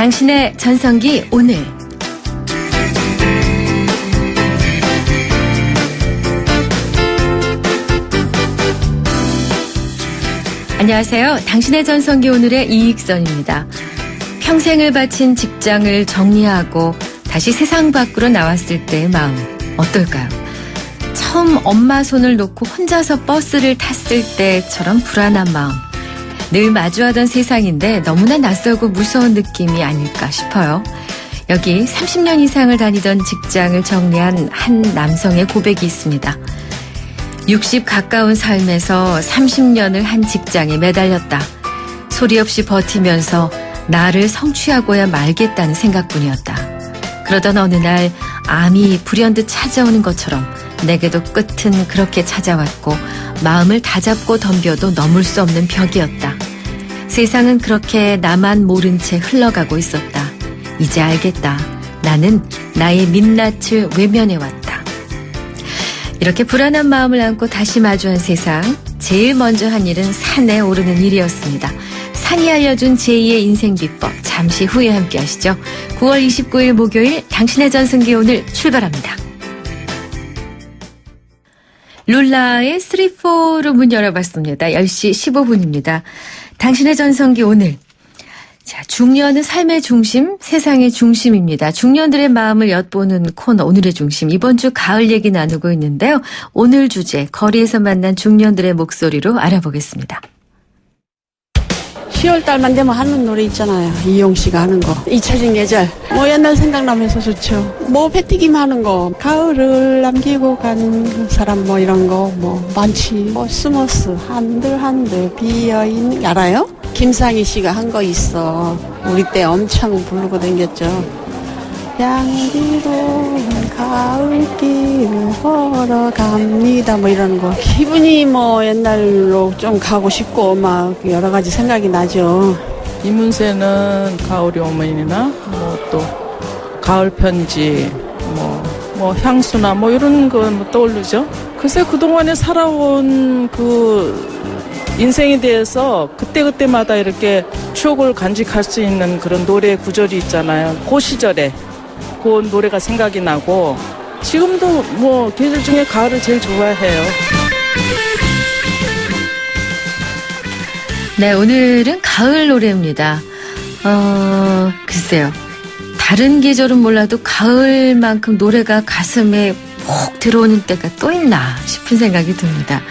당신의 전성기 오늘. 안녕하세요. 당신의 전성기 오늘의 이익선입니다. 평생을 바친 직장을 정리하고 다시 세상 밖으로 나왔을 때의 마음 어떨까요? 처음 엄마 손을 놓고 혼자서 버스를 탔을 때처럼 불안한 마음. 늘 마주하던 세상인데 너무나 낯설고 무서운 느낌이 아닐까 싶어요. 여기 30년 이상을 다니던 직장을 정리한 한 남성의 고백이 있습니다. 60 가까운 삶에서 30년을 한 직장에 매달렸다. 소리 없이 버티면서 나를 성취하고야 말겠다는 생각뿐이었다. 그러던 어느 날 암이 불현듯 찾아오는 것처럼 내게도 끝은 그렇게 찾아왔고 마음을 다잡고 덤벼도 넘을 수 없는 벽이었다. 세상은 그렇게 나만 모른 채 흘러가고 있었다. 이제 알겠다. 나는 나의 민낯을 외면해왔다. 이렇게 불안한 마음을 안고 다시 마주한 세상. 제일 먼저 한 일은 산에 오르는 일이었습니다. 산이 알려준 제2의 인생 비법. 잠시 후에 함께 하시죠. 9월 29일 목요일 당신의 전성기 오늘 출발합니다. 룰라의 3-4로 문 열어봤습니다. 10시 15분입니다. 당신의 전성기 오늘. 자, 중년은 삶의 중심, 세상의 중심입니다. 중년들의 마음을 엿보는 코너 오늘의 중심. 이번 주 가을 얘기 나누고 있는데요. 오늘 주제 거리에서 만난 중년들의 목소리로 알아보겠습니다. 10월달만 되면 하는 노래 있잖아요. 이용 씨가 하는 거. 잊혀진 계절. 옛날 생각나면서 좋죠. 패튀김 하는 거. 가을을 남기고 간 사람 이런 거 많지. 스머스 한들 비어있는 알아요? 김상희 씨가 한 거 있어. 우리 때 엄청 부르고 다녔죠. 양지로 가을길을 걸어갑니다 이런 거. 기분이 옛날로 좀 가고 싶고 여러 가지 생각이 나죠. 이문세는 가을이 오면이나 또 가을 편지 향수나 이런 거 떠오르죠. 글쎄 그동안에 살아온 인생에 대해서 그때그때마다 이렇게 추억을 간직할 수 있는 그런 노래 구절이 있잖아요. 그 시절에 그 노래가 생각이 나고 지금도 계절 중에 가을을 제일 좋아해요. 네, 오늘은 가을 노래입니다. 글쎄요. 다른 계절은 몰라도 가을만큼 노래가 가슴에 푹 들어오는 때가 또 있나 싶은 생각이 듭니다.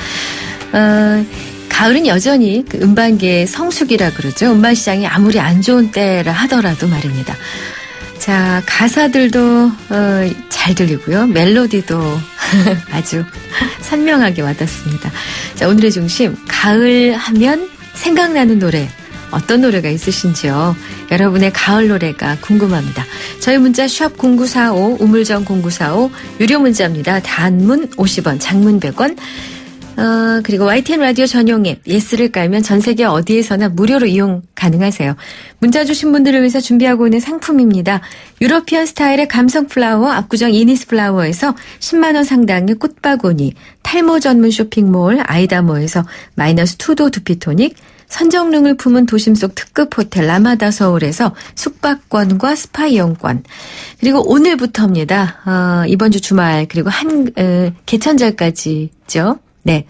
가을은 여전히 음반계의 성수기라 그러죠. 음반 시장이 아무리 안 좋은 때라 하더라도 말입니다. 자, 가사들도 잘 들리고요. 멜로디도 아주 선명하게 와닿습니다. 자, 오늘의 중심, 가을 하면 생각나는 노래. 어떤 노래가 있으신지요? 여러분의 가을 노래가 궁금합니다. 저희 문자 샵 0945, 우물정 0945, 유료 문자입니다. 단문 50원, 장문 100원. 그리고 YTN 라디오 전용 앱 예스를 깔면 전 세계 어디에서나 무료로 이용 가능하세요. 문자 주신 분들을 위해서 준비하고 있는 상품입니다. 유러피언 스타일의 감성 플라워 압구정 이니스 플라워에서 10만 원 상당의 꽃바구니, 탈모 전문 쇼핑몰 아이다모에서 -2도 두피토닉, 선정능을 품은 도심 속 특급 호텔 라마다 서울에서 숙박권과 스파 이용권. 그리고 오늘부터입니다. 이번 주 주말 그리고 개천절까지죠. 네.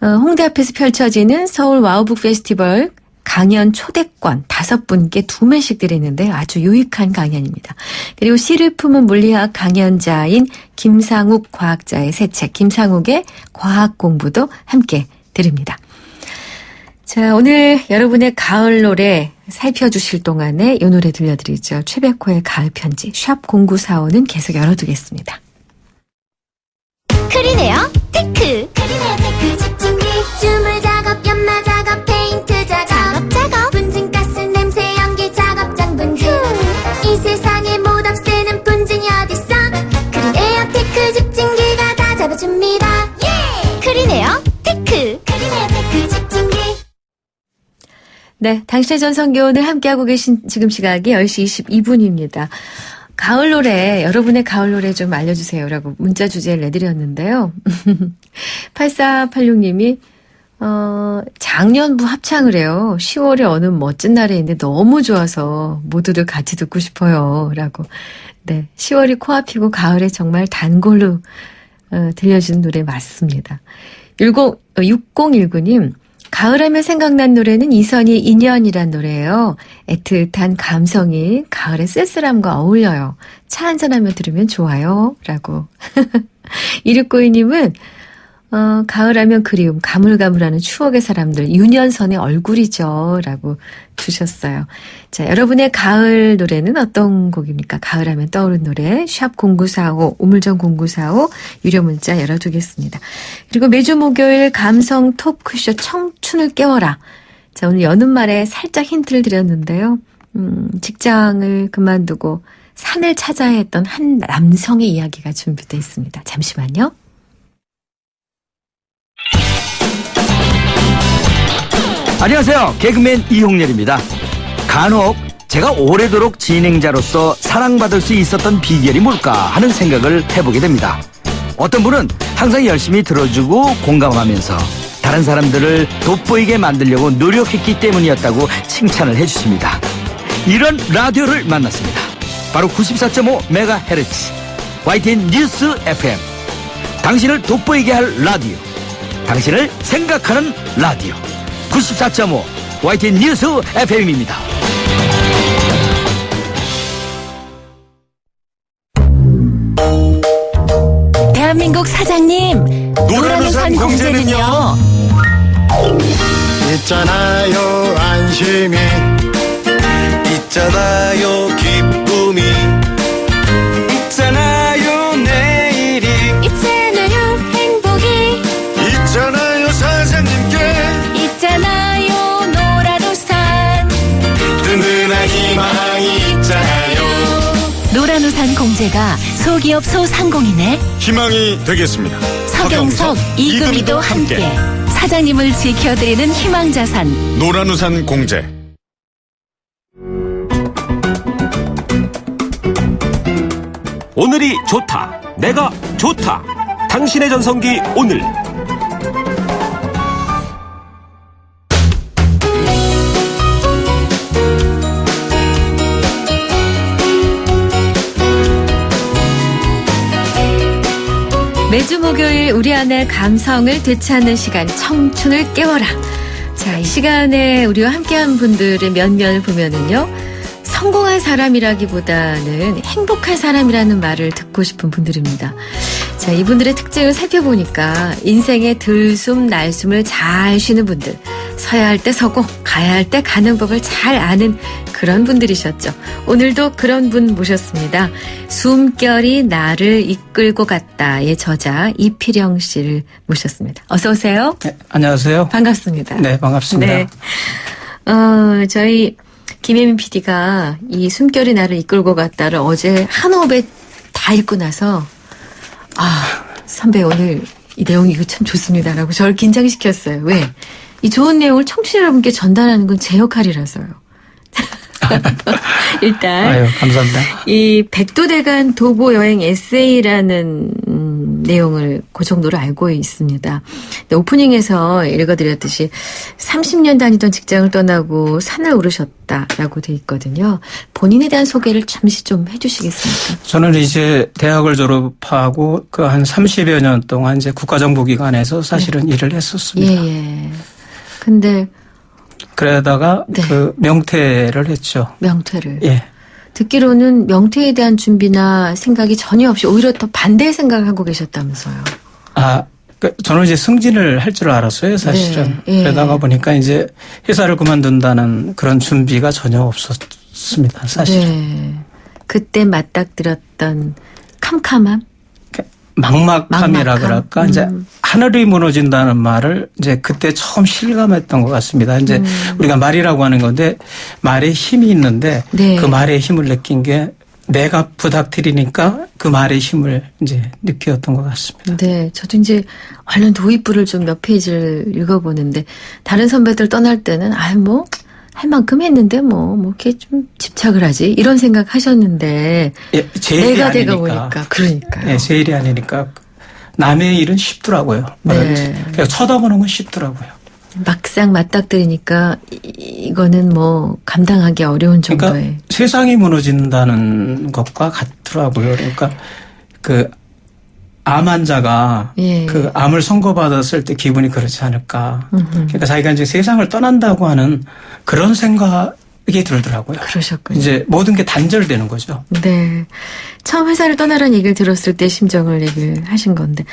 홍대 앞에서 펼쳐지는 서울 와우북 페스티벌 강연 초대권 5분께 2매씩 드리는데 아주 유익한 강연입니다. 그리고 시를 품은 물리학 강연자인 김상욱 과학자의 새 책 김상욱의 과학 공부도 함께 드립니다. 자, 오늘 여러분의 가을 노래 살펴주실 동안에 이 노래 들려드리죠. 최백호의 가을 편지. 샵 0945는 계속 열어두겠습니다. 크리네어 테크. 크리네어 테크 집중기 주물 작업 연마 작업 페인트 작업 분진가스 냄새 연기 작업장 분진 이 세상에 못 없애는 분진이 어딨어. 크리네어 테크 집중기가 다 잡아줍니다. 예! 크리네어 테크. 크리네어 테크 집중기. 네, 당신의 전성기 오늘 함께하고 계신 지금 시각이 10시 22분입니다. 가을 노래, 여러분의 가을 노래 좀 알려주세요 라고 문자 주제를 내드렸는데요. 8486님이 작년부 합창을 해요. 10월에 어느 멋진 날에 있는데 너무 좋아서 모두들 같이 듣고 싶어요. 라고. 네. 10월이 코앞이고 가을에 정말 단골로 들려주는 노래 맞습니다. 6019님. 가을하면 생각난 노래는 이선희 인연이란 노래예요. 애틋한 감성이 가을의 쓸쓸함과 어울려요. 차 한잔하며 들으면 좋아요. 라고. 2692님은 가을하면 그리움, 가물가물하는 추억의 사람들, 윤현선의 얼굴이죠. 라고 주셨어요. 자, 여러분의 가을 노래는 어떤 곡입니까? 가을하면 떠오른 노래, 샵 0945, 우물정 0945, 유료 문자 열어두겠습니다. 그리고 매주 목요일 감성 토크쇼 청춘을 깨워라. 자, 오늘 여는 말에 살짝 힌트를 드렸는데요. 직장을 그만두고 산을 찾아야 했던 한 남성의 이야기가 준비되어 있습니다. 잠시만요. 안녕하세요. 개그맨 이홍렬입니다. 간혹 제가 오래도록 진행자로서 사랑받을 수 있었던 비결이 뭘까 하는 생각을 해보게 됩니다. 어떤 분은 항상 열심히 들어주고 공감하면서 다른 사람들을 돋보이게 만들려고 노력했기 때문이었다고 칭찬을 해주십니다. 이런 라디오를 만났습니다. 바로 94.5MHz YTN 뉴스 FM. 당신을 돋보이게 할 라디오, 당신을 생각하는 라디오 94.5 YTN 뉴스 FM입니다. 대한민국 사장님, 노란우산 공제는요? 있잖아요 안심이, 있잖아요 기쁨이, 있잖아요 내일이, 있잖아요 행복이, 있잖아요 사장님께, 있잖아요 노란우산, 든든한 희망이 있잖아요. 노란우산 공제가 소기업 소상공인의 희망이 되겠습니다. 서경석, 이금희도 함께 사장님을 지켜드리는 희망자산 노란우산 공제. 오늘이 좋다. 내가 좋다. 당신의 전성기 오늘. 매주 목요일 우리 안의 감성을 되찾는 시간, 청춘을 깨워라. 자, 이 시간에 우리와 함께한 분들의 면면을 보면은요, 성공한 사람이라기보다는 행복한 사람이라는 말을 듣고 싶은 분들입니다. 자, 이분들의 특징을 살펴보니까 인생의 들숨 날숨을 잘 쉬는 분들, 서야 할 때 서고 가야 할 때 가는 법을 잘 아는 그런 분들이셨죠. 오늘도 그런 분 모셨습니다. 숨결이 나를 이끌고 갔다의 저자 이필영 씨를 모셨습니다. 어서 오세요. 네, 안녕하세요. 반갑습니다. 네, 반갑습니다. 네. 저희 김혜민 PD가 이 숨결이 나를 이끌고 갔다를 어제 한 호흡에 다 읽고 나서 선배 오늘 이 내용이 이거 참 좋습니다라고 저를 긴장시켰어요. 왜? 이 좋은 내용을 청취자 여러분께 전달하는 건 제 역할이라서요. 일단 아유, 감사합니다. 이 백두대간 도보 여행 에세이라는 내용을 그 정도로 알고 있습니다. 근데 오프닝에서 읽어드렸듯이 30년 다니던 직장을 떠나고 산을 오르셨다라고 돼 있거든요. 본인에 대한 소개를 잠시 좀 해주시겠습니까? 저는 이제 대학을 졸업하고 그 한 30여 년 동안 이제 국가정보기관에서 사실은 일을 했었습니다. 예. 근데 그러다가 네. 그 명퇴를 했죠. 명퇴를. 예. 듣기로는 명퇴에 대한 준비나 생각이 전혀 없이 오히려 더 반대의 생각을 하고 계셨다면서요. 저는 이제 승진을 할 줄 알았어요, 사실은. 네, 예. 그러다가 보니까 이제 회사를 그만둔다는 그런 준비가 전혀 없었습니다, 사실은. 네. 그때 맞닥뜨렸던 캄캄함? 막막함이라 그럴까. 이제 하늘이 무너진다는 말을 이제 그때 처음 실감했던 것 같습니다. 이제 우리가 말이라고 하는 건데 말에 힘이 있는데 네. 그 말에 힘을 느낀 게 내가 부탁드리니까 그 말의 힘을 이제 느꼈던 것 같습니다. 네. 저도 이제 얼른 도입부를 좀 몇 페이지를 읽어보는데 다른 선배들 떠날 때는 할 만큼 했는데 이렇게 좀 집착을 하지 이런 생각 하셨는데 예, 제 일이 내가 아니니까. 되가 보니까 그러니까요. 예, 제 일이 아니니까 남의 일은 쉽더라고요. 네. 그냥 쳐다보는 건 쉽더라고요. 막상 맞닥뜨리니까 이거는 뭐 감당하기 어려운 정도의. 그러니까 세상이 무너진다는 것과 같더라고요. 그러니까 그 암 환자가 예. 그 암을 선고받았을 때 기분이 그렇지 않을까. 그러니까 자기가 이제 세상을 떠난다고 하는 그런 생각이 들더라고요. 그러셨군요. 이제 모든 게 단절되는 거죠. 네. 처음 회사를 떠나라는 얘기를 들었을 때 심정을 얘기를 하신 건데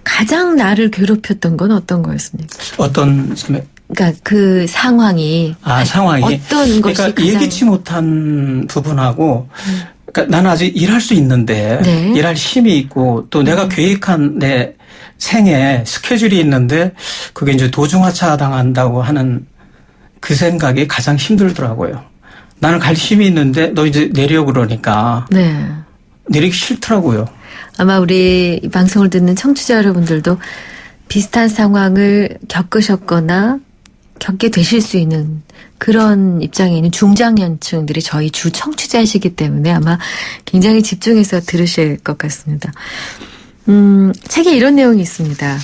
가장 나를 괴롭혔던 건 어떤 거였습니까? 어떤 점에? 그러니까 그 상황이. 상황이. 어떤 것이 그러니까 가장. 예기치 못한 부분하고 그러니까 나는 아직 일할 수 있는데 네. 일할 힘이 있고 또 내가 계획한 내 생애 스케줄이 있는데 그게 이제 도중하차 당한다고 하는 그 생각이 가장 힘들더라고요. 나는 갈 힘이 있는데 너 이제 내려 그러니까 네. 내리기 싫더라고요. 아마 우리 이 방송을 듣는 청취자 여러분들도 비슷한 상황을 겪으셨거나 겪게 되실 수 있는 그런 입장에 있는 중장년층들이 저희 주 청취자이시기 때문에 아마 굉장히 집중해서 들으실 것 같습니다. 책에 이런 내용이 있습니다.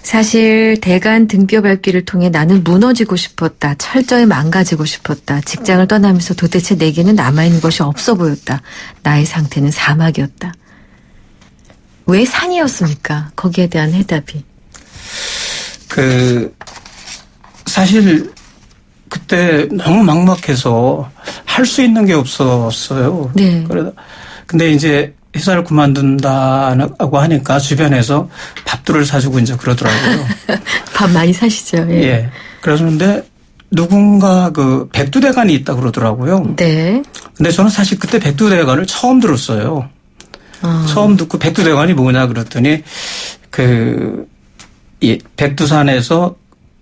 사실 대간 등뼈 밟기를 통해 나는 무너지고 싶었다. 철저히 망가지고 싶었다. 직장을 떠나면서 도대체 내게는 남아있는 것이 없어 보였다. 나의 상태는 사막이었다. 왜 산이었습니까? 거기에 대한 해답이. 사실 그때 너무 막막해서 할 수 있는 게 없었어요. 네. 근데 이제 회사를 그만둔다고 하니까 주변에서 밥들을 사주고 이제 그러더라고요. 밥 많이 사시죠? 예. 예. 그러는데 누군가 그 백두대간이 있다 그러더라고요. 네. 근데 저는 사실 그때 백두대간을 처음 들었어요. 처음 듣고 백두대간이 뭐냐 그랬더니 이 백두산에서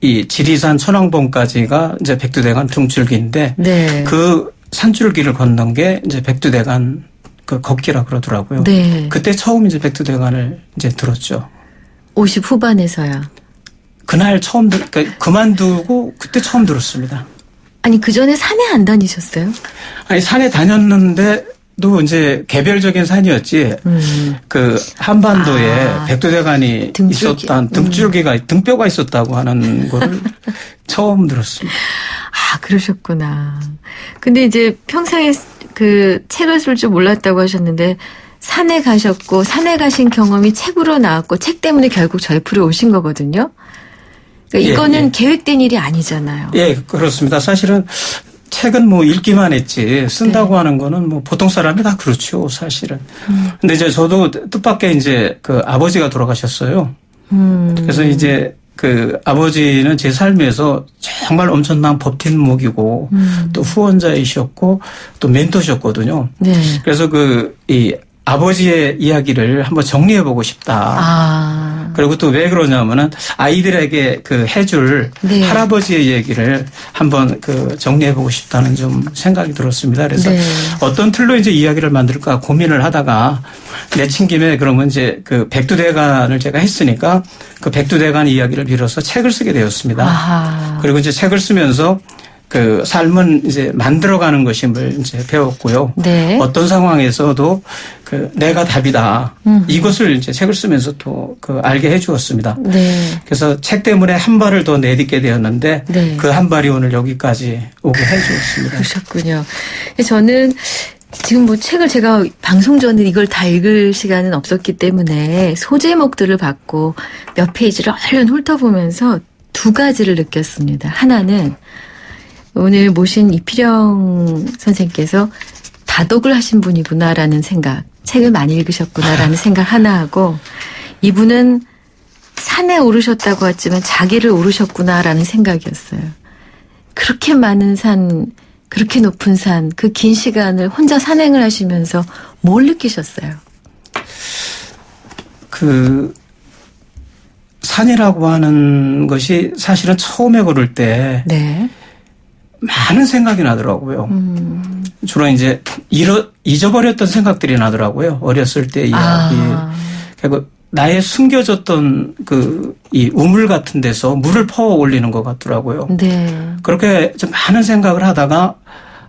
이 지리산 천왕봉까지가 이제 백두대간 등줄기인데 네. 그 산줄기를 걷는 게 이제 백두대간 그 걷기라 그러더라고요. 네. 그때 처음 이제 백두대간을 이제 들었죠. 50 후반에서야. 그날 처음 그러니까 그만두고 그때 처음 들었습니다. 아니 그 전에 산에 안 다니셨어요? 아니 산에 다녔는데도 이제 개별적인 산이었지. 그 한반도에 백두대간이 등줄기. 있었던 등뼈가 있었다고 하는 거를 처음 들었습니다. 아 그러셨구나. 근데 이제 평생에 그 책을 쓸 줄 몰랐다고 하셨는데 산에 가셨고 산에 가신 경험이 책으로 나왔고 책 때문에 결국 저희 프로에 오신 거거든요. 그러니까 이거는 계획된 일이 아니잖아요. 예, 그렇습니다. 사실은 책은 뭐 읽기만 했지 쓴다고 하는 거는 뭐 보통 사람이 다 그렇죠, 사실은. 근데 이제 저도 뜻밖의 이제 그 아버지가 돌아가셨어요. 그래서 이제 그 아버지는 제 삶에서 정말 엄청난 버팀목이고 또 후원자이셨고 또 멘토셨거든요. 네. 그래서 이 아버지의 이야기를 한번 정리해보고 싶다. 그리고 또 왜 그러냐면은 아이들에게 해줄 네. 할아버지의 얘기를 한번 정리해보고 싶다는 좀 생각이 들었습니다. 그래서 네. 어떤 틀로 이제 이야기를 만들까 고민을 하다가 내친 김에 그러면 이제 백두대간을 제가 했으니까 그 백두대간 이야기를 빌어서 책을 쓰게 되었습니다. 아하. 그리고 이제 책을 쓰면서 삶은 이제 만들어가는 것임을 이제 배웠고요. 네. 어떤 상황에서도 내가 답이다. 이것을 이제 책을 쓰면서 또 알게 해 주었습니다. 네. 그래서 책 때문에 한 발을 더 내딛게 되었는데 네. 그 한 발이 오늘 여기까지 오게 해 주었습니다. 그러셨군요. 저는 지금 뭐 책을 제가 방송 전에 이걸 다 읽을 시간은 없었기 때문에 소제목들을 받고 몇 페이지를 얼른 훑어보면서 두 가지를 느꼈습니다. 하나는 오늘 모신 이필영 선생님께서 다독을 하신 분이구나라는 생각, 책을 많이 읽으셨구나라는 생각 하나 하고 이분은 산에 오르셨다고 했지만 자기를 오르셨구나라는 생각이었어요. 그렇게 많은 산, 그렇게 높은 산, 그 긴 시간을 혼자 산행을 하시면서 뭘 느끼셨어요? 산이라고 하는 것이 사실은 처음에 걸을 때 네. 많은 생각이 나더라고요. 주로 이제 잊어버렸던 생각들이 나더라고요. 어렸을 때 이야기. 그리고 나의 숨겨졌던 이 우물 같은 데서 물을 퍼 올리는 것 같더라고요. 네. 그렇게 좀 많은 생각을 하다가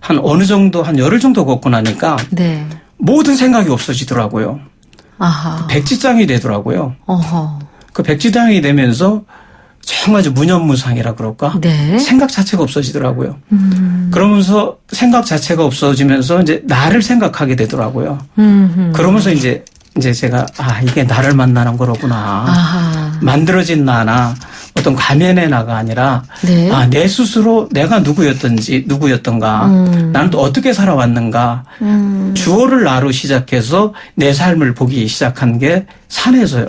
한 어느 정도, 한 열흘 정도 걷고 나니까 네. 모든 생각이 없어지더라고요. 아하. 백지장이 되더라고요. 어허. 그 백지장이 되면서 정말 아주 무념무상이라 그럴까? 네. 생각 자체가 없어지더라고요. 그러면서 생각 자체가 없어지면서 이제 나를 생각하게 되더라고요. 그러면서 이제 제가 이게 나를 만나는 거로구나. 아하. 만들어진 나나 어떤 가면의 나가 아니라 네. 내 스스로 내가 누구였던가 나는 또 어떻게 살아왔는가 주어를 나로 시작해서 내 삶을 보기 시작한 게 산에서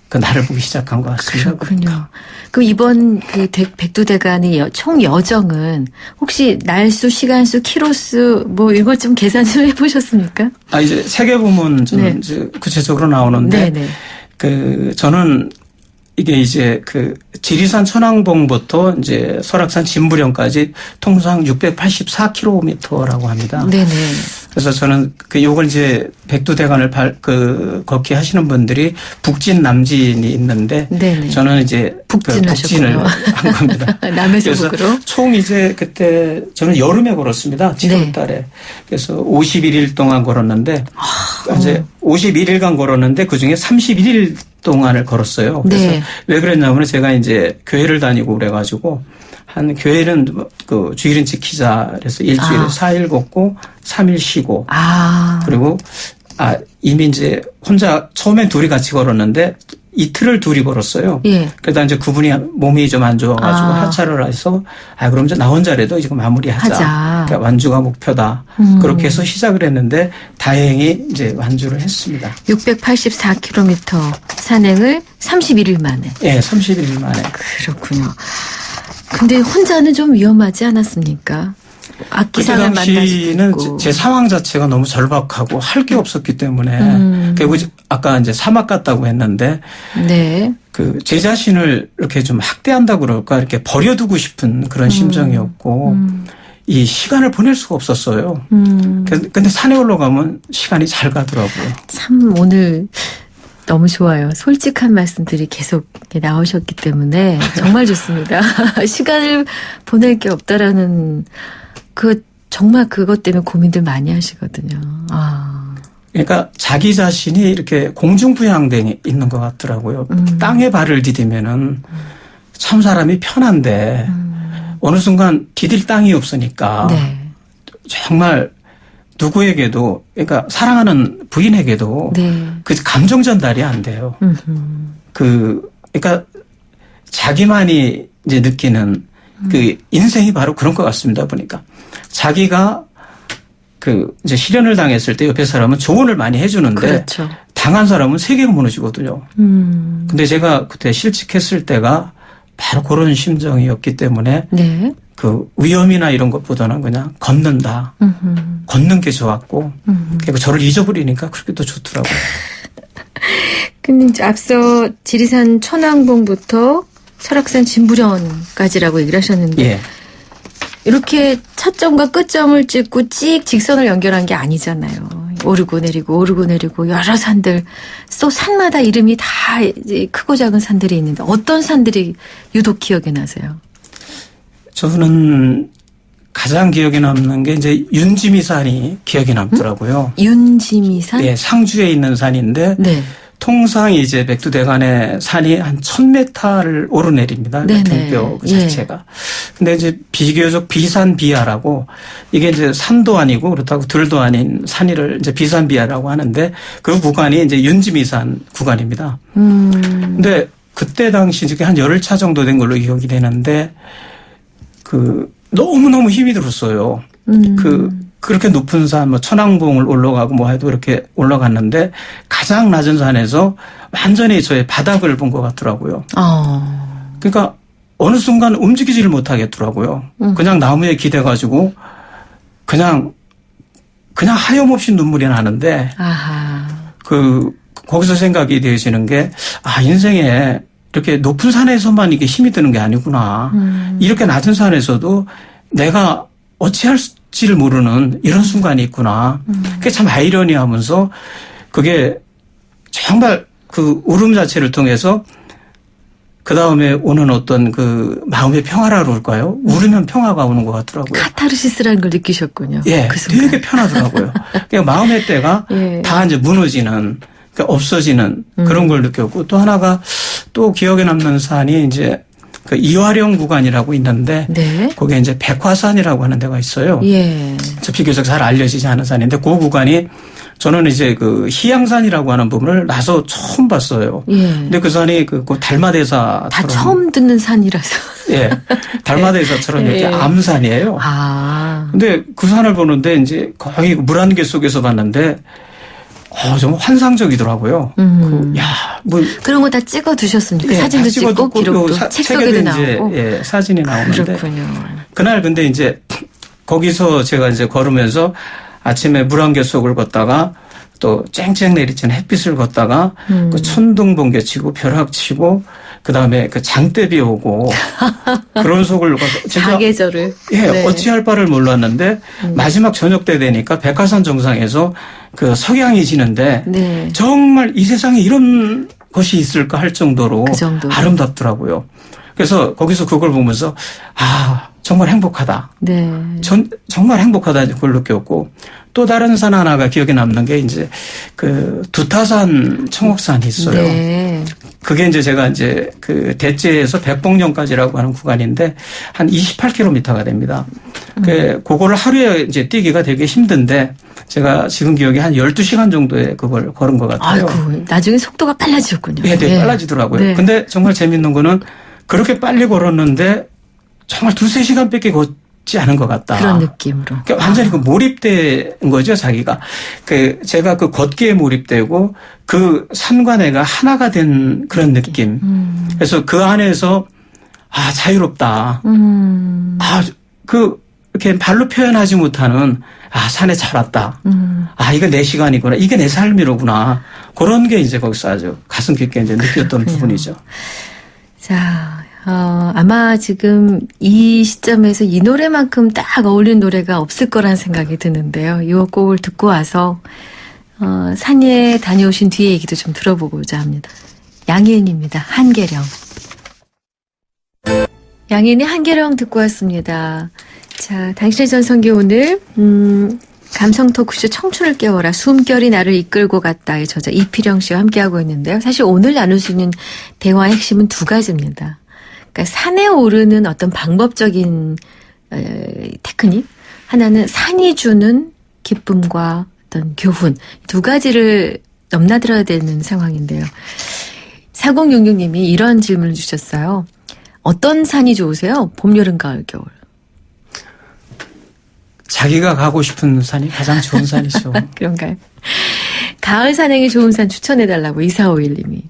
그 나를 보기 시작한 것 같습니다. 그렇군요. 그럼 이번 그 백두대간의 총 여정은 혹시 날수, 시간수, 키로수 뭐 이것 좀 계산 좀 해보셨습니까? 이제 세계 부문 좀 네. 이제 구체적으로 나오는데 네네. 저는 이게 이제 그 지리산 천왕봉부터 이제 설악산 진부령까지 통상 684km라고 합니다. 네네. 그래서 저는 요걸 이제 백두대간을 걷기 하시는 분들이 북진, 남진이 있는데 네네. 저는 이제 북진을 한 겁니다. 남에서 그래서 북으로? 총 이제 그때 저는 여름에 걸었습니다. 7월 달에. 그래서 51일 동안 걸었는데 이제 51일간 걸었는데 그중에 31일 동안을 걸었어요. 그래서 네. 왜 그랬냐면 제가 이제 교회를 다니고 그래가지고 한 교회는 그 주일은 지키자 그래서 일주일에 4일 걷고 3일 쉬고 그리고 이미 이제 혼자 처음엔 둘이 같이 걸었는데 이틀을 둘이 걸었어요. 예. 그러다 이제 그분이 몸이 좀 안 좋아가지고 하차를 해서 그럼 이제 나 혼자라도 지금 마무리하자. 그러니까 완주가 목표다. 그렇게 해서 시작을 했는데 다행히 이제 완주를 했습니다. 684km 산행을 31일 만에. 예, 31일 만에. 그렇군요. 근데 혼자는 좀 위험하지 않았습니까? 악기상을 만날 수도 당시는 있고. 제 상황 자체가 너무 절박하고 할 게 없었기 때문에 결국 아까 이제 사막 같다고 했는데 네. 그 제 자신을 이렇게 좀 학대한다고 그럴까 이렇게 버려두고 싶은 그런 심정이었고 이 시간을 보낼 수가 없었어요. 근데 산에 올라가면 시간이 잘 가더라고요. 참 오늘 너무 좋아요. 솔직한 말씀들이 계속 이렇게 나오셨기 때문에 정말 좋습니다. 시간을 보낼 게 없다라는 정말 그것 때문에 고민들 많이 하시거든요. 그러니까 자기 자신이 이렇게 공중부양돼 있는 것 같더라고요. 땅에 발을 디디면은 참 사람이 편한데 어느 순간 디딜 땅이 없으니까 네. 정말 누구에게도 그러니까 사랑하는 부인에게도 네. 그 감정 전달이 안 돼요. 그러니까 자기만이 이제 느끼는 그 인생이 바로 그런 것 같습니다. 보니까 자기가 이제 실현을 당했을 때 옆에 사람은 조언을 많이 해주는데 그렇죠. 당한 사람은 세계가 무너지거든요. 근데 제가 그때 실직했을 때가 바로 그런 심정이었기 때문에 네. 그 위험이나 이런 것보다는 그냥 걷는다. 걷는 게 좋았고 그리고 저를 잊어버리니까 그렇게 또 좋더라고요. 근데 이제 앞서 지리산 천왕봉부터 설악산 진부령까지라고 얘기를 하셨는데 예. 이렇게 첫점과 끝점을 찍고 찍 직선을 연결한 게 아니잖아요. 오르고 내리고 여러 산들 또 산마다 이름이 다 이제 크고 작은 산들이 있는데 어떤 산들이 유독 기억에 나세요? 저는 가장 기억에 남는 게 이제 윤지미산이 기억에 남더라고요. 윤지미산? 네, 상주에 있는 산인데 네. 통상 이제 백두대간의 산이 한 1000m를 오르내립니다. 등뼈 그 자체가. 근데 이제 비교적 비산비하라고 이게 이제 산도 아니고 그렇다고 들도 아닌 산이를 이제 비산비하라고 하는데 그 구간이 이제 윤지미산 구간입니다. 근데 그때 당시 이제 한 열흘차 정도 된 걸로 기억이 되는데 너무너무 힘이 들었어요. 그렇게 높은 산, 천왕봉을 올라가고 해도 이렇게 올라갔는데 가장 낮은 산에서 완전히 저의 바닥을 본 것 같더라고요. 그러니까 어느 순간 움직이지를 못하겠더라고요. 그냥 나무에 기대가지고 그냥 하염없이 눈물이 나는데 거기서 생각이 되어지는 게 인생에 이렇게 높은 산에서만 이게 힘이 드는 게 아니구나. 이렇게 낮은 산에서도 내가 어찌할지를 모르는 이런 순간이 있구나. 그게 참 아이러니하면서 그게 정말 그 울음 자체를 통해서 그 다음에 오는 어떤 그 마음의 평화라 그럴까요? 울으면 평화가 오는 것 같더라고요. 카타르시스라는 걸 느끼셨군요. 예, 그 순간. 되게 편하더라고요. 그러니까 마음의 때가 다 이제 무너지는, 그러니까 없어지는 그런 걸 느꼈고 또 하나가 또 기억에 남는 산이 이제 그 이화령 구간이라고 있는데 네. 거기에 이제 백화산이라고 하는 데가 있어요. 예. 비교적 잘 알려지지 않은 산인데 그 구간이 저는 이제 그 희양산이라고 하는 부분을 나서 처음 봤어요. 예. 근데 그 산이 그 달마대사처럼 다 처음 듣는 산이라서. 예. 달마대사처럼 예. 이렇게 암산이에요. 아. 근데 그 산을 보는데 이제 거의 물안개 속에서 봤는데 정말 환상적이더라고요. 그런 거 다 찍어 두셨습니까? 예, 사진도 다 찍고 찍어뒀고 기록도 책 속에도 나오고. 이제 사진이 나오는데 그렇군요. 그날 근데 이제 거기서 제가 이제 걸으면서 아침에 물안개 속을 걷다가 또 쨍쨍 내리쬐는 햇빛을 걷다가 그 천둥번개 치고 벼락 치고 그다음에 그 장대비 오고 그런 속을 진짜 사계절을. 예, 네. 어찌할 바를 몰랐는데 마지막 저녁 때 되니까 백화산 정상에서 그 석양이 지는데 네. 정말 이 세상에 이런 것이 있을까 할 정도로 그 정도로. 아름답더라고요. 그래서 거기서 그걸 보면서 정말 행복하다. 네. 정말 행복하다 그걸 느꼈고 또 다른 산 하나가 기억에 남는 게 이제 그 두타산 청옥산이 있어요. 네. 그게 이제 제가 이제 그 대제에서 백봉령까지라고 하는 구간인데 한 28km가 됩니다. 그거를 하루에 이제 뛰기가 되게 힘든데 제가 지금 기억에 한 12시간 정도에 그걸 걸은 것 같아요. 아이고, 나중에 속도가 빨라졌군요. 네, 되게 빨라지더라고요. 네. 근데 정말 재밌는 거는 그렇게 빨리 걸었는데 정말 2-3시간밖에 걷지 않은 것 같다. 그런 느낌으로. 그러니까 완전히 그 몰입된 거죠, 자기가. 제가 그 걷기에 몰입되고 그 산과 내가 하나가 된 그런 느낌. 그래서 그 안에서 자유롭다. 이렇게 말로 표현하지 못하는 산에 잘 왔다. 이거 내 시간이구나. 이게 내 삶이로구나. 그런 게 이제 거기서 아주 가슴 깊게 이제 느꼈던 부분이죠. 자, 아마 지금 이 시점에서 이 노래만큼 딱 어울리는 노래가 없을 거란 생각이 드는데요. 이 곡을 듣고 와서 산에 다녀오신 뒤에 얘기도 좀 들어보고자 합니다. 양희은입니다. 한계령. 양희은의 한계령 듣고 왔습니다. 자, 당신의 전성기 오늘 감성 토크쇼 청춘을 깨워라 숨결이 나를 이끌고 갔다의 저자 이필영 씨와 함께하고 있는데요. 사실 오늘 나눌 수 있는 대화의 핵심은 두 가지입니다. 그러니까 산에 오르는 어떤 방법적인 테크닉, 하나는 산이 주는 기쁨과 어떤 교훈, 두 가지를 넘나들어야 되는 상황인데요. 4066님이 이런 질문을 주셨어요. 어떤 산이 좋으세요? 봄, 여름, 가을, 겨울. 자기가 가고 싶은 산이 가장 좋은 산이죠. 그런가요? 가을 산행이 좋은 산 추천해달라고 2451님이.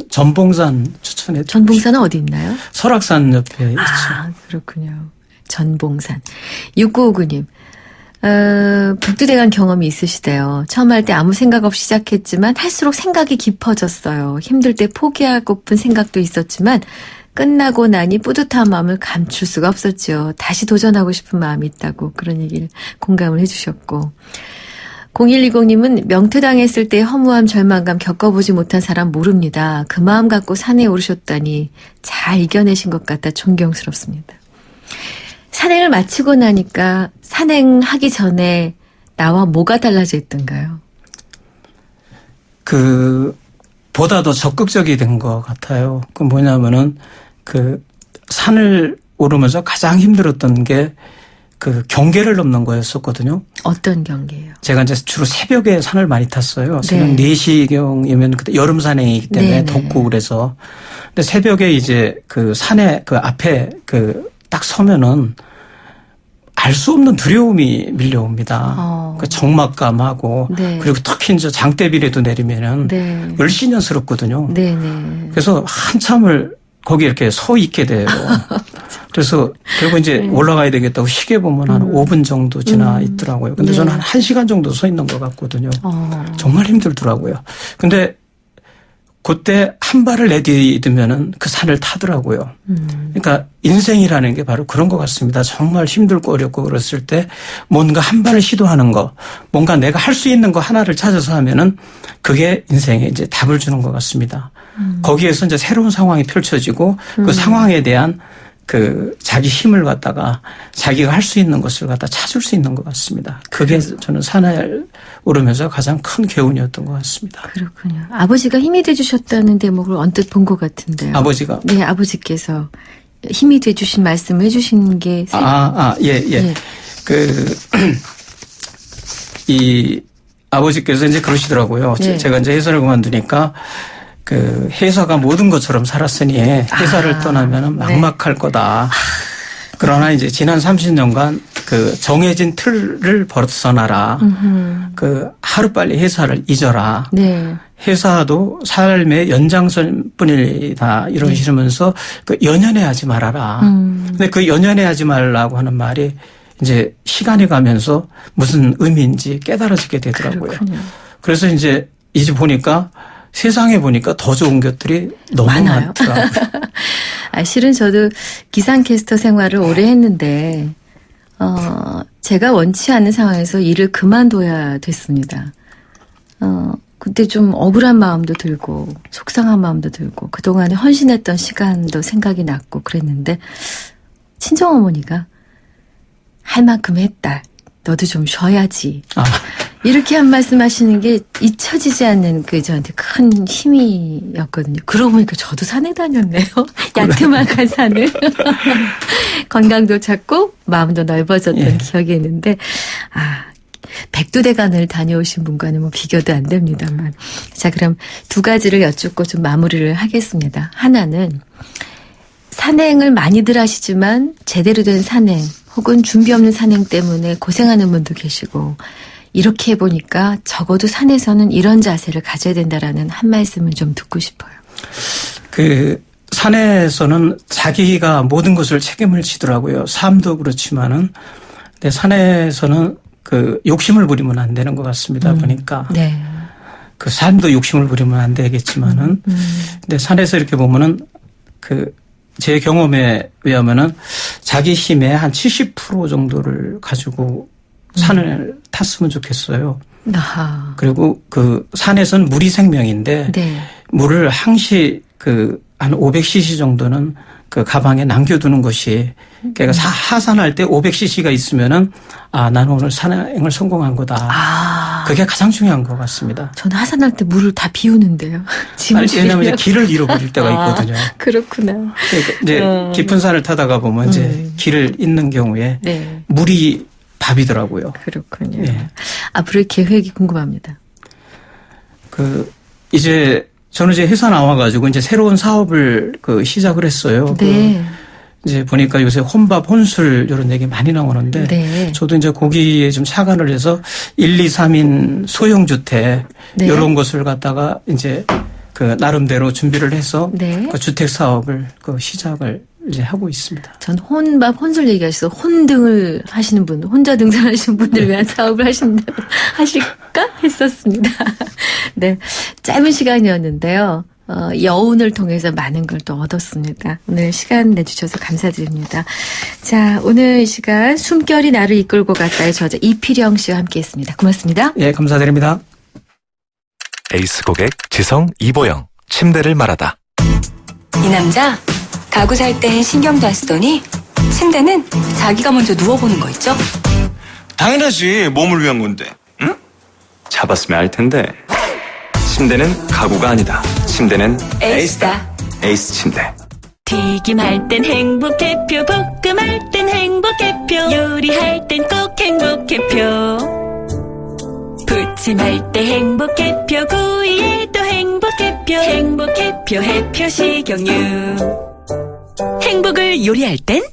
전봉산 추천해. 전봉산은 어디 있나요? 설악산 옆에 있죠. 그렇군요. 전봉산. 6959님. 북두대간 경험이 있으시대요. 처음 할 때 아무 생각 없이 시작했지만 할수록 생각이 깊어졌어요. 힘들 때 포기하고픈 생각도 있었지만 끝나고 나니 뿌듯한 마음을 감출 수가 없었죠. 다시 도전하고 싶은 마음이 있다고 그런 얘기를 공감을 해주셨고 0120님은 명퇴당했을 때 허무함 절망감 겪어보지 못한 사람 모릅니다. 그 마음 갖고 산에 오르셨다니 잘 이겨내신 것 같아 존경스럽습니다. 산행을 마치고 나니까 산행하기 전에 나와 뭐가 달라져 있던가요? 보다 더 적극적이 된 것 같아요. 그 뭐냐면은 산을 오르면서 가장 힘들었던 게 경계를 넘는 거였었거든요. 어떤 경계예요? 제가 이제 주로 새벽에 산을 많이 탔어요. 새벽 네. 4시경이면 그때 여름 산행이기 때문에 덥고 그래서. 근데 새벽에 이제 산에 앞에 딱 서면은 알 수 없는 두려움이 밀려옵니다. 적막감하고 네. 그리고 특히 이제 장대비라도 내리면은 네. 열신연스럽거든요. 네네. 그래서 한참을 거기 이렇게 서 있게 돼요. 그래서 결국 이제 올라가야 되겠다고 시계 보면 한 5분 정도 지나 있더라고요. 근데 네. 저는 한 1시간 정도 서 있는 것 같거든요. 정말 힘들더라고요. 근데 그때 한 발을 내디디면은 그 산을 타더라고요. 그러니까 인생이라는 게 바로 그런 것 같습니다. 정말 힘들고 어렵고 그랬을 때 뭔가 한 발을 시도하는 거, 뭔가 내가 할 수 있는 거 하나를 찾아서 하면은 그게 인생에 이제 답을 주는 것 같습니다. 거기에서 이제 새로운 상황이 펼쳐지고 그 상황에 대한 그 자기 힘을 갖다가 자기가 할 수 있는 것을 갖다 찾을 수 있는 것 같습니다. 그게 저는 산에 오르면서 가장 큰 교훈이었던 것 같습니다. 그렇군요. 아버지가 힘이 돼주셨다는 대목을 언뜻 본 것 같은데요. 아버지가? 네, 아버지께서 힘이 돼주신 말씀을 해주신 게. 예. 이 아버지께서 이제 그러시더라고요. 네. 제가 이제 회사를 그만두니까 그 회사가 모든 것처럼 살았으니 회사를 떠나면 막막할 거다. 그러나 이제 지난 30년간 그 정해진 틀을 벗어나라. 그 하루빨리 회사를 잊어라. 네. 회사도 삶의 연장선뿐이다 이러시면서 그 연연해하지 말아라. 근데 그 연연해하지 말라고 하는 말이 이제 시간이 가면서 무슨 의미인지 깨달아지게 되더라고요. 그렇군요. 그래서 이제 보니까 세상에 보니까 더 좋은 것들이 너무 많아요. 많더라고요. 실은 저도 기상캐스터 생활을 오래 했는데 제가 원치 않는 상황에서 일을 그만둬야 됐습니다. 그때 좀 억울한 마음도 들고 속상한 마음도 들고 그동안에 헌신했던 시간도 생각이 났고 그랬는데 친정어머니가 할 만큼 했다. 너도 좀 쉬어야지. 이렇게 한 말씀 하시는 게 잊혀지지 않는 그 저한테 큰 힘이었거든요. 그러고 보니까 저도 산에 다녔네요. 야트막한 산을. 건강도 찾고 마음도 넓어졌던 기억이 있는데 백두대간을 다녀오신 분과는 뭐 비교도 안 됩니다만. 자, 그럼 두 가지를 여쭙고 좀 마무리를 하겠습니다. 하나는 산행을 많이들 하시지만 제대로 된 산행 혹은 준비 없는 산행 때문에 고생하는 분도 계시고 이렇게 해보니까 적어도 산에서는 이런 자세를 가져야 된다라는 한 말씀을 좀 듣고 싶어요. 그 산에서는 자기가 모든 것을 책임을 지더라고요. 삶도 그렇지만은 근데 산에서는 그 욕심을 부리면 안 되는 것 같습니다. 보니까 네. 그 삶도 욕심을 부리면 안 되겠지만은 근데 산에서 이렇게 보면은 그 제 경험에 의하면은 자기 힘의 한 70% 정도를 가지고 산을 탔으면 좋겠어요. 아하. 그리고 그 산에서는 물이 생명인데 네. 물을 항시 그 한 500cc 정도는 그 가방에 남겨두는 것이 그러니까 하산할 때 500cc가 있으면은 나는 오늘 산행을 성공한 거다. 그게 가장 중요한 것 같습니다. 저는 하산할 때 물을 다 비우는데요. 왜냐하면 이제 길을 잃어버릴 때가 있거든요. 그렇구나. 그러니까 이제 깊은 산을 타다가 보면 이제 길을 잃는 경우에 네. 물이 밥이더라고요. 그렇군요. 예. 앞으로의 계획이 궁금합니다. 저는 이제 회사 나와가지고 이제 새로운 사업을 시작을 했어요. 네. 이제 보니까 요새 혼밥, 혼술 이런 얘기 많이 나오는데 네. 저도 이제 거기에 좀 착안을 해서 1, 2, 3인 소형주택 네. 이런 것을 갖다가 이제 그 나름대로 준비를 해서 네. 그 주택 사업을 시작을 이제 하고 있습니다. 전 혼밥, 혼술 얘기하셔서 혼등을 하시는 분, 혼자 등산하시는 분들 위한 사업을 하실까 했었습니다. 네. 짧은 시간이었는데요. 여운을 통해서 많은 걸 또 얻었습니다. 오늘 시간 내주셔서 감사드립니다. 자, 오늘 이 시간 숨결이 나를 이끌고 갔다의 저자 이필영 씨와 함께했습니다. 고맙습니다. 예, 감사드립니다. 에이스 고객 지성 이보영 침대를 말하다. 이 남자 가구 살 땐 신경도 안 쓰더니 침대는 자기가 먼저 누워보는 거 있죠? 당연하지. 몸을 위한 건데. 응? 잡았으면 알 텐데. 침대는 가구가 아니다. 침대는 에이스다. 에이스 침대. 튀김할 땐 행복해표, 볶음할 땐 행복해표, 요리할 땐 꼭 행복해표. 부침할 때 행복해표, 구이에도 행복해표, 행복해표, 해표 식용유. 행복을 요리할 땐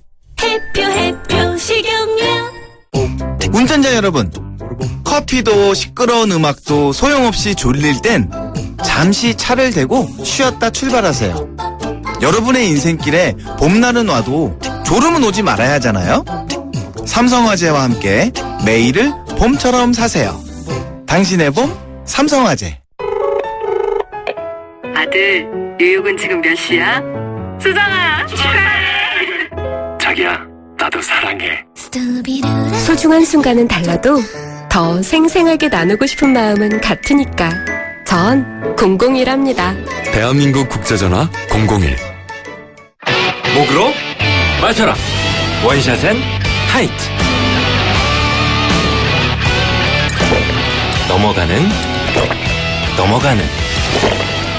해표 식용유. 운전자 여러분, 커피도 시끄러운 음악도 소용없이 졸릴 땐 잠시 차를 대고 쉬었다 출발하세요. 여러분의 인생길에 봄날은 와도 졸음은 오지 말아야 하잖아요. 삼성화재와 함께 매일을 봄처럼 사세요. 당신의 봄 삼성화재. 아들, 뉴욕은 지금 몇 시야? 수정아, 축하해! 자기야, 나도 사랑해. 소중한 순간은 달라도 더 생생하게 나누고 싶은 마음은 같으니까 전 001합니다. 대한민국 국제전화 001. 목으로 맞춰라. 원샷엔 하이트.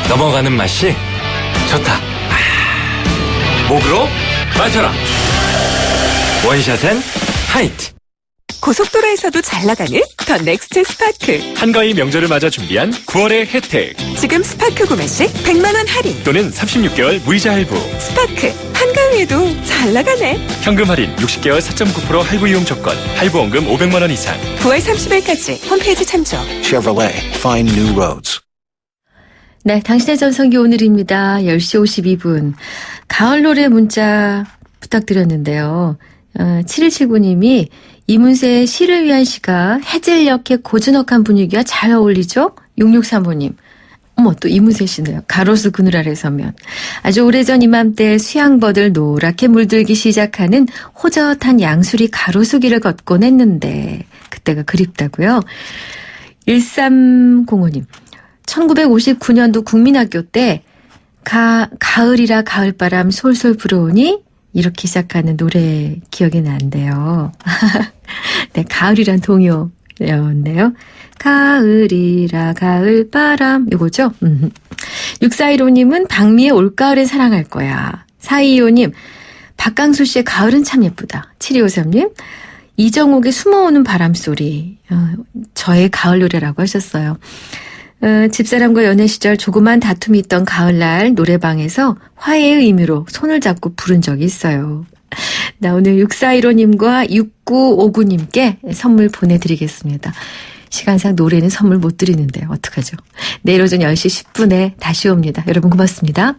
넘어가는 맛이 좋다. 목으로 맞춰라. 원샷엔 하이트. 고속도로에서도 잘 나가는 더 넥스트 스파크. 한가위 명절을 맞아 준비한 9월의 혜택. 지금 스파크 구매 시 100만 원 할인. 또는 36개월 무이자 할부. 스파크 한가위에도 잘 나가네. 현금 할인 60개월 4.9% 할부 이용 조건. 할부 원금 500만 원 이상. 9월 30일까지 홈페이지 참조. Chevrolet, find new roads. 네, 당신의 전성기 오늘입니다. 10시 52분. 가을 노래 문자 부탁드렸는데요. 7179님이 이문세의 시를 위한 시가 해질녘의 고즈넉한 분위기와 잘 어울리죠? 6635님. 어머, 또 이문세 씨네요. 가로수 그늘 아래 서면. 아주 오래전 이맘때 수양버들 노랗게 물들기 시작하는 호젓한 양수리 가로수길을 걷곤 했는데 그때가 그립다고요? 1305님. 1959년도 국민학교 때 가을이라 가을바람 솔솔 불어오니 이렇게 시작하는 노래 기억이 난대요. 네, 가을이란 동요였네요. 가을이라 가을바람 이거죠? 6415님은 박미의 올가을에 사랑할 거야. 4225님 박강수 씨의 가을은 참 예쁘다. 7253님 이정옥의 숨어오는 바람소리. 저의 가을 노래라고 하셨어요. 집사람과 연애 시절 조그만 다툼이 있던 가을날 노래방에서 화해의 의미로 손을 잡고 부른 적이 있어요. 나 오늘 6415님과 6959님께 선물 보내드리겠습니다. 시간상 노래는 선물 못 드리는데 어떡하죠? 내일 오전 10시 10분에 다시 옵니다. 여러분 고맙습니다.